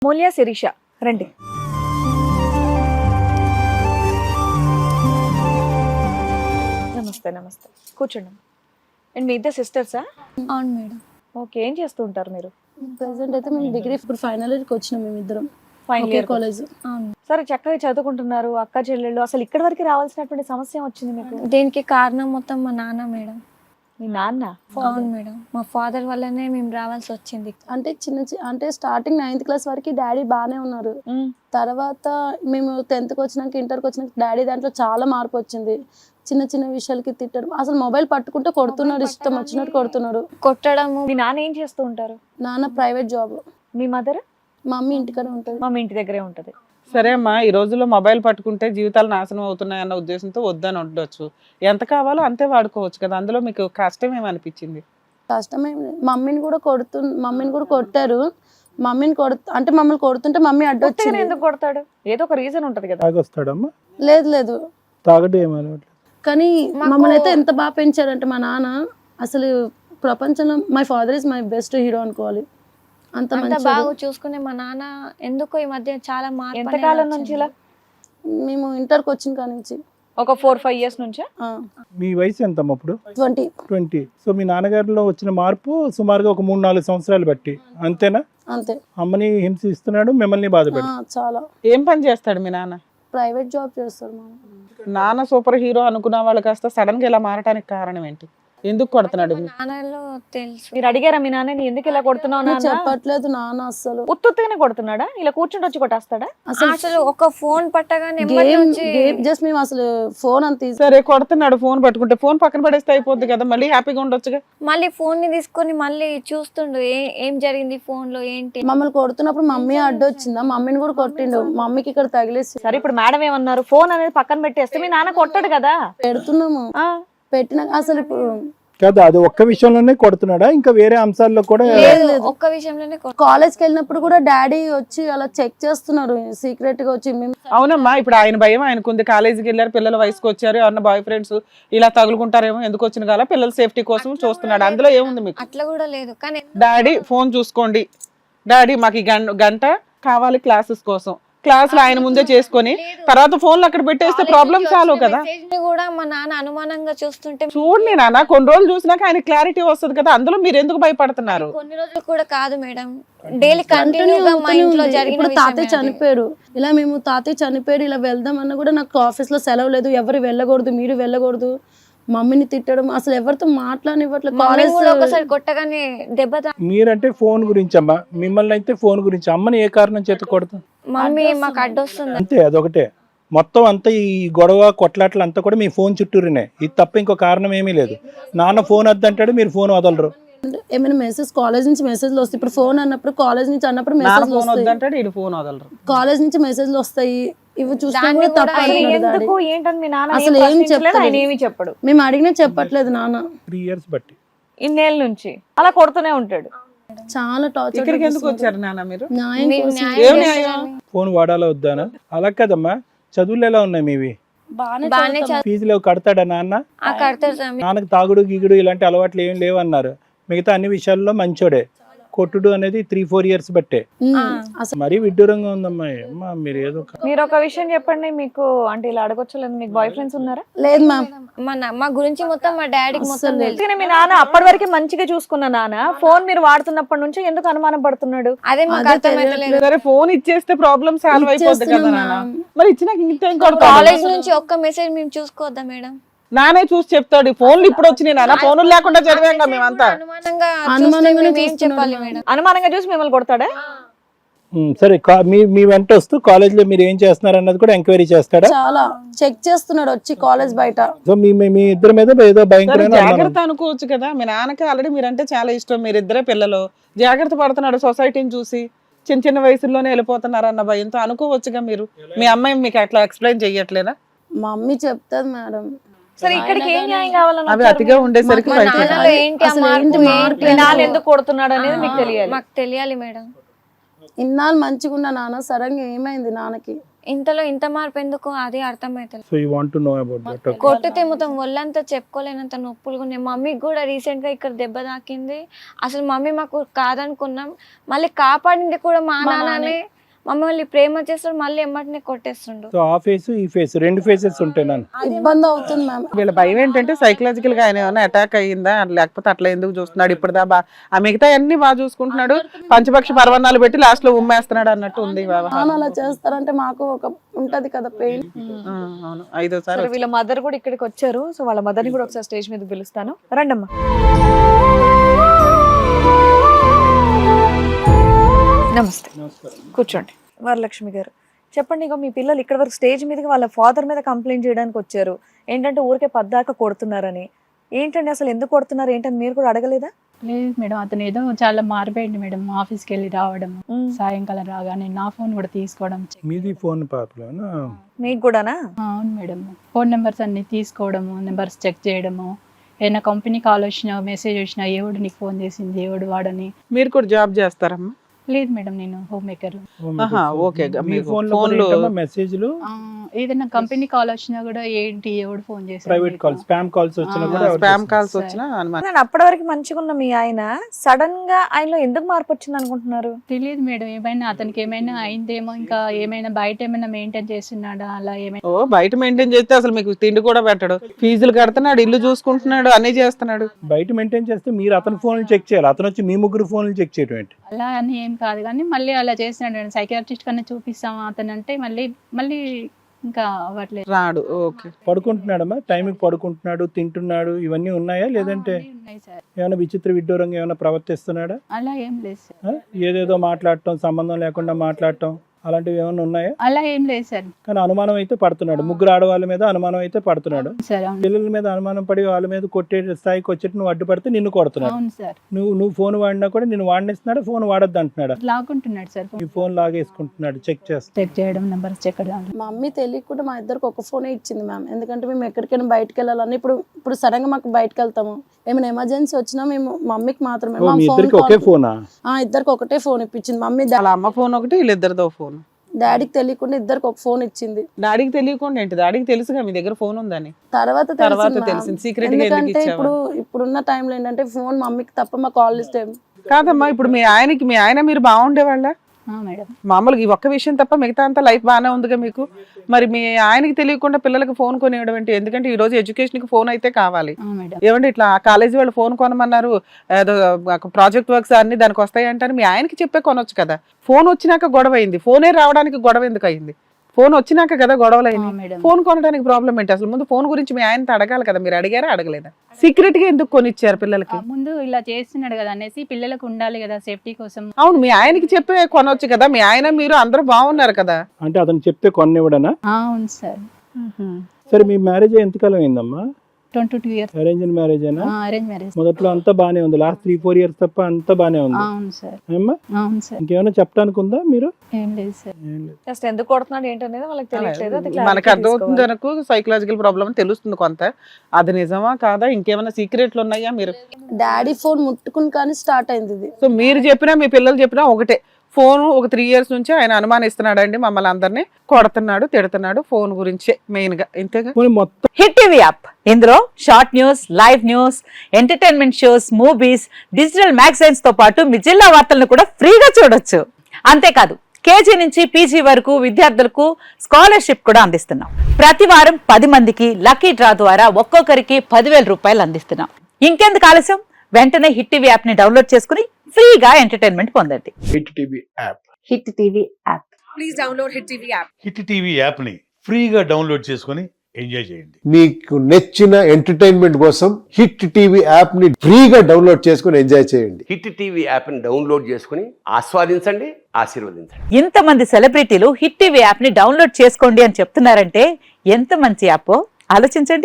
మూల్య శిరీష రండి. నమస్తే నమస్తే కూర్చోండి. అండ్ మీ ఇద్దరు సిస్టర్సా? అవును మేడం. ఓకే, ఏం చేస్తూ ఉంటారు మీరు? ప్రెసెంట్ అయితే మేము డిగ్రీ ఇప్పుడు ఫైనల్ ఇయర్కి వచ్చినాం మేము ఇద్దరం ఫైనల్ ఇయర్ కాలేజ్. అవును. సరే, చక్కగా చదువుకుంటున్నారు, అక్క చెల్లెళ్ళు. అసలు ఇక్కడి వరకు రావాల్సినటువంటి సమస్య వచ్చింది మీకు? దీనికి కారణం మొత్తం మా నాన్న మేడం. మీ నాన్న? అవును మేడం, మా ఫాదర్ వల్లనే మేము రావాల్సి వచ్చింది. అంటే అంటే స్టార్టింగ్ 9th క్లాస్ వరకు డాడీ బాగానే ఉన్నారు. తర్వాత మేము 10th వచ్చినాక ఇంటర్కి వచ్చినాక డాడీ దాంట్లో చాలా మార్పు వచ్చింది. చిన్న చిన్న విషయాలకి తిట్టడం, అసలు మొబైల్ పట్టుకుంటే కొడుతున్నారు, ఇష్టం వచ్చినట్టు కొడుతున్నారు. కొట్టడము. మీ నాన్న ఏం చేస్తూ ఉంటారు? నాన్న ప్రైవేట్ జాబ్. మీ మదర్? మమ్మీ ఇంటికనే ఉంటుంది. మమ్మీ ఇంటి దగ్గరే ఉంటది. సరే అమ్మా, ఈ రోజుల్లో మొబైల్ పట్టుకుంటే జీవితాలు నాశనం అవుతున్నాయి అన్న ఉద్దేశంతో వద్దని ఉండొచ్చు. ఎంత కావాలో అంతే వాడుకోవచ్చు కదా, అందులో మీకు కష్టం ఏమనిపించింది? కష్టమే. మమ్మీని కూడా కొట్టారు. అంటే మమ్మల్ని కొడుతుంటే మమ్మీ అడ్డొచ్చింది. ఎందుకు కొడతాడు? ఏదో ఒక రీజన్ ఉంటది కదా. తాగొస్తాడమ్మా? లేదు తాగడం ఏమనట్లేదు. కానీ మమ్మల్ని అయితే ఎంత బాగా పెంచారంటే మా నాన్న, అసలు ప్రపంచంలో my father is my best hero అనుకోవాలి. అంత బాగా చూసుకునే మా నాన్న ఎందుకో ఈ మధ్య చాలా ఎంతకాలం నుంచి ఇలా? మేము ఇంటర్కి వచ్చిన కాడి నుంచి ఒక 4-5 years నుంచా? మీ వయసు ఎంతమ్మా అప్పుడు? 20. సో మీ నాన్నగారిలో వచ్చిన మార్పు సుమారుగా ఒక 3-4 సంవత్సరాలు బట్టి అంతేనా? అంతే. అమ్మని హింసిస్తున్నాడు, మిమ్మల్ని బాధపడి. చాలా. ఏం పని చేస్తాడు మీ నాన్న? ప్రైవేట్ జాబ్ చేస్తాడు మా నాన్న. సూపర్ హీరో అనుకున్న వాళ్ళు కాస్త సడన్ గా ఇలా మారటానికి కారణం ఏంటి? ఎందుకు కొడుతున్నాడు? నాన్నలో తెలుసు. మీరు అడిగారా మీ నాన్నని ఎందుకు ఇలా కొడుతున్నావు? చెప్పట్లేదు నాన్న. అసలు ఉత్తుగానే కొడుతున్నాడా? ఇలా కూర్చుంటే వచ్చి కొట్టేస్తాడా? అసలు ఒక ఫోన్ పట్టగానే జస్ట్ మేము అసలు ఫోన్ అంత సరే కొడుతున్నాడు, ఫోన్ పట్టుకుంటే ఫోన్ పక్కన పడేస్తే అయిపోద్ది కదా, మళ్ళీ హ్యాపీగా ఉండొచ్చుగా. మళ్ళీ ఫోన్ ని తీసుకొని మళ్ళీ చూస్తుండు ఏం జరిగింది ఫోన్ లో ఏంటి. మమ్మల్ని కొడుతున్నప్పుడు మమ్మీ అడ్డొచ్చిందా, మమ్మీని కూడా కొట్టిండు. మమ్మీకి ఇక్కడ తగిలేసి. సరే, ఇప్పుడు మేడం ఏమన్నారు? ఫోన్ అనేది పక్కన పెట్టేస్తే మీ నాన్న కొట్టాడు కదా. పెడుతున్నాము. పెట్టినా అసలు ఇప్పుడు కాదు, అది ఒక్క విషయంలోనే కొడుతున్నాడా ఇంకా వేరే అంశాల్లో కూడా? ఒక్క విషయంలోనే. కాలేజ్కి వెళ్ళినప్పుడు కూడా డాడీ వచ్చి అలా చెక్ చేస్తున్నారు సీక్రెట్ గా వచ్చి. అవునమ్మా, ఇప్పుడు ఆయన భయం ఆయనకుంది. కాలేజీకి వెళ్ళారు, పిల్లల వయసుకు వచ్చారు, ఎవరన్నా బాయ్ ఫ్రెండ్స్ ఇలా తగులుకుంటారేమో, ఎందుకు వచ్చిన కాల పిల్లల సేఫ్టీ కోసం చూస్తున్నాడు. అందులో ఏముంది మీకు? అట్లా కూడా లేదు. కానీ డాడీ ఫోన్ చూసుకోండి, డాడీ మాకు ఈ గంట కావాలి క్లాసెస్ కోసం, క్లాసులు ఆయన ముందే చేసుకొని తర్వాత ఫోన్లు అక్కడ పెట్టేస్తే ప్రాబ్లం సాల్వ్ కదా. కూడా మా నాన్న అనుమానంగా చూస్తుంటే చూడండి నాన్న, కొన్ని రోజులు చూసినాక ఆయన క్లారిటీ వస్తుంది కదా, అందులో మీరు ఎందుకు భయపడుతున్నారు? కొన్ని రోజులు కూడా కాదు మేడం, డైలీ కంటిన్యూగా మా ఇంట్లో జరిగిన. తాతయ్య చనిపోయారు, ఇలా మేము తాతయ్య చనిపోయాడు ఇలా వెళ్దాం అన్న కూడా నాకు ఆఫీస్ లో సెలవు లేదు, ఎవరు వెళ్ళకూడదు, మీరు వెళ్ళకూడదు. మమ్మీని తిట్టడం, అసలు ఎవరితో మాట్లాడనివ్వట్లేదు. కాలేజ్ ఒకసారి కొట్టగానే దెబ్బ. మీరంటే ఫోన్ గురించి అమ్మా, మిమ్మల్ని అయితే ఫోన్ గురించి. అమ్మని ఏ కారణం చేత కొడతాం? మమ్మీ మాకు అడ్డొస్తుంది అంతే, అదొకటే. మొత్తం అంతా ఈ గొడవ కొట్లాటలు అంతా కూడా మీ ఫోన్ చుట్టూరునే, ఇది తప్ప ఇంకో కారణం ఏమీ లేదు. నాన్న ఫోన్ వద్దంటాడు, మీరు ఫోన్ వదలరు. ఏమైనా మెసేజ్ కాలేజ్ నుంచి మెసేజ్లు వస్తాయి. ఇప్పుడు ఫోన్ అన్నప్పుడు కాలేజ్ నుంచి అన్నప్పుడు మెసేజ్ వస్తాయి, కాలేజ్ నుంచి మెసేజ్లు వస్తాయి. ఇవి చూస్తే అసలు ఏం చెప్పడు. మేము అడిగినా చెప్పట్లేదు నాన్న. 3 years బట్టి ఇన్నేళ్ళ నుంచి అలా కొడుతూనే ఉంటాడు. చాలా టార్చర్. ఇక్కడికి ఎందుకు వచ్చారు నాన్న మీరు? ఫోన్ వాడాలా వద్దానా? అలా కదమ్మా, చదువులు ఎలా ఉన్నాయి మీవి? ఫీజులు కడతాడా నాన్న? నాన్నకి తాగుడు గీగుడు ఇలాంటి అలవాట్లు ఏం లేవన్నారు. మిగతా అన్ని విషయాల్లో మంచోడే. కొట్టుడు అనేది 3-4 years బట్టే. మరీ విడ్డూరంగా ఉందమ్మా. అమ్మా మీరు ఏదో. మీరు ఒక విషయం చెప్పండి, మీకు అంటే ఇలా అడగొచ్చలేదు, మీకు బాయ్ ఫ్రెండ్స్ ఉన్నారా? లేదు మ్యామ్, మా గురించి మొత్తం మా డాడీకి మొత్తం తెలుసు. మీ నాన్న అప్పటి వరకు మంచిగా చూసుకున్న నాన్న ఫోన్ మీరు వాడుతున్నప్పటి నుంచి ఎందుకు అనుమానం పడుతున్నాడు? అదే మాకు అర్థమైతలేదు. సరే ఫోన్ ఇచ్చేస్తే ప్రాబ్లం సాల్వ్ అయిపోద్ది కదా నాన్న. మరి ఇచ్చినాక ఇంకేం కొడతావు? కాలేజ్ నుంచి ఒక్క మెసేజ్ మేము చూసుకోవద్దా మేడం? నానే చూసి చెప్తాడు. ఫోన్లు ఇప్పుడు వచ్చినాయి నాన్న, ఫోన్లు లేకుండా చదివాం మేమంతా. అనుమానంగా చూసి మిమ్మల్ని కొడతాడా? సరే, మీ వెంట వస్తూ కాలేజ్ లో మీరు ఏం చేస్తున్నారు అన్నది కూడా ఎంక్వైరీ చేస్తాడా? చాలా చెక్ చేస్తున్నాడు వచ్చి కాలేజ్ బయట. సో మీ ఇద్దరి మీద ఏదో భయంకరమైన జాగ్రత్త అనుకోవచ్చు కదా. మీ నాన్నకి ఆల్రెడీ మీరంటే చాలా ఇష్టం, మీరిద్దరే పిల్లలు, జాగ్రత్త పడుతున్నాడు సొసైటీని చూసి. చిన్న చిన్న వయసులోనే వెళ్ళిపోతున్నారు అన్న భయంతో అనుకోవచ్చుగా మీరు. మీ అమ్మాయి మీకు అట్లా ఎక్స్ప్లెయిన్ చెయ్యట్లేదా? మమ్మీ చెప్తాది మేడం. సరే, ఇక్కడికి ఏం న్యాయం కావాలని అవి అతిగా ఉండేసరికి ఎందుకు కొడుతున్నాడు అనేది మీకు తెలియాలి. మాకు తెలియాలి మేడం. ఇన్నాళ్ళు మంచిగా ఉన్న నాన్న సడన్గా ఏమైంది నాన్నకి? ఇంతలో ఇంత మార్పు ఎందుకు అది అర్థమైతలేదు. So you want to know about that. కొట్టితే మొత్తం ఒళ్ళంతా చెప్పుకోలేనంత నొప్పులు ఉన్నాయి. మమ్మీకి కూడా రీసెంట్ గా ఇక్కడ దెబ్బ తాకింది. అసలు మమ్మీ మాకు కాదనుకున్నాం, మళ్ళీ కాపాడింది కూడా మా నాన్ననే. మమ్మల్ని ప్రేమ చేస్తాడు, మళ్ళీ ఎమ్మటినే కొట్టేస్తుండు. సో ఆ ఫేస్ ఈ ఫేస్ రెండు ఫేసెస్ ఉంటాయి నన్ను. ఇబ్బంది అవుతుంది మ్యామ్. వీళ్ళ భయం ఏంటంటే సైకలాజికల్ గా ఆయన ఏమైనా అటాక్ అయ్యిందా, లేకపోతే అట్లా ఎందుకు చూస్తున్నాడు ఇప్పుడు ఆ మిగతా అన్ని బాగా చూసుకుంటున్నాడు, పంచపక్ష పర్వణాలు పెట్టి లాస్ట్ లో ఉమ్మేస్తున్నాడు అన్నట్టు ఉంది వ్యవహారం. అలా చేస్తారంటే మాకు ఒక ఉంటది కదా పెయిన్. అవును, 5వ సారి వీళ్ళ మదర్ కూడా ఇక్కడికి వచ్చారు. సో వాళ్ళ మదర్ ని కూడా ఒకసారి స్టేజ్ మీద పిలుస్తాను. రండమ్మా. నమస్తే, కూర్చోండి. వరలక్ష్మి గారు చెప్పండి, ఇక మీ పిల్లలు ఇక్కడ వరకు స్టేజ్ మీదకి వాళ్ళ ఫాదర్ మీద కంప్లైంట్ చేయడానికి వచ్చారు. ఏంటంటే ఊరికే పద్దాక కొడుతున్నారని. ఏంటండి అసలు ఎందుకు కొడుతున్నారు ఏంటని మీరు కూడా అడగలేదా? లేదు మేడం, అతను ఏదో చాలా మారిపోయింది మేడం. ఆఫీస్కి వెళ్ళి రావడం, సాయంకాలం రాగానే నా ఫోన్ కూడా తీసుకోవడం. మీది ఫోన్ ప్రాబ్లమ్? మీకు కూడానా? అవును మేడం, ఫోన్ నెంబర్స్ అన్ని తీసుకోవడము, నెంబర్స్ చెక్ చేయడము, ఏదైనా కంపెనీ కాల్ వచ్చినా మెసేజ్ వచ్చినా ఎవడు నీకు ఫోన్ చేసింది, ఎవడు వాడని. మీరు కూడా జాబ్ చేస్తారమ్మా? లేదు మేడం, నేను హోమ్ మేకర్. ఓకే. మీ ఫోన్లో మెసేజ్లు ఏదైనా కంపెనీ కాల్ వచ్చినా కూడా ఏంటి ఎవడు ఫోన్ చేసి, ప్రైవేట్ కాల్, స్పామ్ కాల్స్ వచ్చినా కూడా స్పామ్ కాల్స్ వచ్చినా అనుమానం. నేను అప్పటి వరకు మంచిగా ఉన్న మీ ఆయన సడన్ గా ఆయనలో ఎందుకు మార్పు వచ్చింది అనుకుంటున్నారు? తెలియదు మేడం, ఏమైనా అతనికి ఏమైనా అయిందేమో, ఇంకా ఏమైనా బయట ఏమైనా మెయింటైన్ చేస్తున్నాడా అలా ఏమైనా. ఓ బయట మెయింటైన్ చేస్తే అసలు మీకు తిండి కూడా పెట్టడు, ఫీజులు కడుతున్నాడు, ఇల్లు చూసుకుంటున్నాడు, అన్ని చేస్తున్నాడు. బయట మెయింటైన్ చేస్తే మీరు అతని ఫోన్లు చెక్ చేయాలి, అతను వచ్చి మీ ముగ్గురు ఫోన్లు చెక్ చేయడం ఏంటి? అలా అని ఏం కాదు కానీ మళ్ళీ అలా చేస్తున్నాడు. సైకియాట్రిస్ట్ కన్నా చూపిస్తామా అతను అంటే మళ్ళీ ఇంకా అవ్వట్లేదు, రాడు. ఓకే. పడుకుంటున్నాడమ్మా, టైంకి పడుకుంటున్నాడు, తింటున్నాడు, ఇవన్నీ ఉన్నాయా? లేదంటే ఉన్నాయి సార్. ఏమైనా విచిత్ర విడ్డూరంగా ఏమైనా ప్రవర్తిస్తున్నాడా? అలా ఏం లేదు సార్. ఏదేదో మాట్లాడటం, సంబంధం లేకుండా మాట్లాడటం, అలాంటివి ఏమైనా ఉన్నాయా? అలా ఏం లేదు సార్. కానీ అనుమానం అయితే పడుతున్నాడు, ముగ్గురు ఆడవాళ్ళ మీద అనుమానం అయితే పడుతున్నాడు. సార్ అవును. పిల్లల మీద అనుమానం పడి వాళ్ళ మీద కొట్టే స్థాయికి వచ్చేట్టు నువ్వు అడ్డుపడితే నిన్ను కొడుతున్నాడు. అవును సార్. నువ్వు ఫోన్ వాడినా కూడా నిన్ను వాడినిస్తున్నాడు, ఫోన్ వాడద్దు అంటున్నాడు. లాక్కుంటున్నాడు సార్, ఈ ఫోన్ లాగేసుకుంటున్నాడు, చెక్ చేస్తా. చెక్ చేయడం, నెంబర్స్ చెక్ చేయడం. మా మమ్మీ తెలియకుండా మా ఇద్దరికి ఒక ఫోనే ఇచ్చింది మ్యామ్. ఎందుకంటే మేము ఎక్కడికైనా బయటకు వెళ్ళాలని, ఇప్పుడు సడన్ గా మాకు బయటకు వెళ్తాము, ఏమైనా ఎమర్జెన్సీ వచ్చినా మేము మమ్మీకి మాత్రమే. మా మీ ఇద్దరికి ఒకే ఫోనా? ఇద్దరికి ఒకటే ఫోన్ ఇప్పించింది మమ్మీ. వాళ్ళ అమ్మ ఫోన్ ఒకటి, వీళ్ళిద్దరిదో ఫోన్. డాడీకి తెలియకుండా ఇద్దరికి ఒక ఫోన్ ఇచ్చింది. డాడీకి తెలియకుండా ఏంటి? డాడీకి తెలుసుగా మీ దగ్గర ఫోన్ ఉందని. తర్వాత తెలిసింది. సీక్రెట్ గా ఎందుకు ఎందుకంటే ఇచ్చావు? ఇప్పుడున్న టైంలో ఏంటంటే ఫోన్ మమ్మీకి తప్ప మా కాల్ లిస్ట్ కాదమ్మా, ఇప్పుడు మీ ఆయన మీరు బాగుండేవాళ్ళ? మేడం మామూలుగా ఈ ఒక్క విషయం తప్ప మిగతా అంతా లైఫ్ బాగానే ఉందిగా మీకు. మరి మీ ఆయనకి తెలియకుండా పిల్లలకి ఫోన్ కొనివ్వడం ఏంటి? ఎందుకంటే ఈ రోజు ఎడ్యుకేషన్ కి ఫోన్ అయితే కావాలి. ఏమంటే ఇట్లా కాలేజీ వాళ్ళు ఫోన్ కొనమన్నారు, ఏదో ప్రాజెక్ట్ వర్క్స్ అన్ని దానికి వస్తాయి అంటారు. మీ ఆయనకి చెప్పే కొనొచ్చు కదా. ఫోన్ వచ్చినాక గొడవ అయింది, ఫోనే రావడానికి గొడవ ఎందుకు అయింది? ఫోన్ వచ్చినాక కదా గొడవలు అయింది. ఫోన్ కొనడానికి ప్రాబ్లం ఏంటి? అసలు ముందు ఫోన్ గురించి మీ ఆయనతో అడగాలి కదా. మీరు అడిగారా, అడగలేదా? సీక్రెట్ గా ఎందుకు కొనిచ్చారు పిల్లలకి? ముందు ఇలా చేస్తున్నాడు కదా అనేసి పిల్లలకు ఉండాలి కదా సేఫ్టీ కోసం. అవును, మీ ఆయనకి చెప్పే కొనొచ్చు కదా. మీ ఆయన మీరు అందరూ బాగున్నారు కదా. అంటే అతను చెప్తే కొనివ్వడనా? అవును సార్. సరే, మీ మ్యారేజ్ ఎంతకాలం అయిందమ్మా? 22 years. అరేంజ్ మ్యారేజ్ అయినా? Arrange marriage. మొదట్లో అంతా బానే ఉంది, లాస్ట్ 3-4 years తప్ప అంతా బానే ఉంది. అవును సార్. ఏమ్మా? అవును సార్. ఇంకేమైనా చెప్పడానికి ఉందా మీరు? ఏం లేదు సార్. జస్ట్ ఎందుకు కొడుతున్నాడు ఏంటనేది వాళ్ళకి తెలియట్లేదు. అది మనకు అర్థమవుతుంది, మనకు సైకలాజికల్ ప్రాబ్లమ్ తెలుస్తుంది కొంత. అది నిజమా కాదా, ఇంకేమైనా సీక్రెట్లు ఉన్నాయా? మీరు డాడీ ఫోన్ ముట్టుకుని కానీ స్టార్ట్ అయింది ఇది. సో మీరు చెప్పినా మీ పిల్లలు చెప్పినా ఒకటే, ఫోన్ ఒక 3 years నుంచి ఆయన అనుమానిస్తున్నాడు అండి, మమ్మల్ని అందరినీ కొడుతున్నాడు, తిడుతున్నాడు ఫోన్ గురించే మెయిన్ గా. ఇంతేగా మొత్తం హిట్ టీవీ యాప్, ఇందులో short news, live news, entertainment shows, movies, digital magazines తో పాటు మీ జిల్లా వార్తలను కూడా ఫ్రీగా చూడొచ్చు. అంతేకాదు కేజీ నుంచి పీజీ వరకు విద్యార్థులకు స్కాలర్షిప్ కూడా అందిస్తున్నాం. ప్రతి వారం 10 మందికి లక్కీ డ్రా ద్వారా ఒక్కొక్కరికి 10,000 రూపాయలు అందిస్తున్నాం. ఇంకెందుకు ఆలస్యం, వెంటనే హిట్ టీవీ యాప్ ని డౌన్లోడ్ చేసుకుని ఫ్రీగా ఎంటర్టైన్మెంట్ పొందండి. Hit TV app. Hit TV app. Please download hit TV app. Hit TV app ని ఫ్రీగా డౌన్లోడ్ చేసుకొని ఎంజాయ్ చేయండి. మీకు నచ్చిన ఎంటర్టైన్మెంట్ కోసం హిట్ టీవీ యాప్ ని ఫ్రీగా డౌన్లోడ్ చేసుకొని ఎంజాయ్ చేయండి. హిట్ టీవీ యాప్ ని డౌన్లోడ్ చేసుకుని ఆస్వాదించండి, ఆశీర్వదించండి. ఇంతమంది సెలబ్రిటీలు హిట్ టీవీ యాప్ ని డౌన్లోడ్ చేసుకోండి అని చెప్తున్నారంటే ఎంత మంచి యాప్ ఆలోచించండి.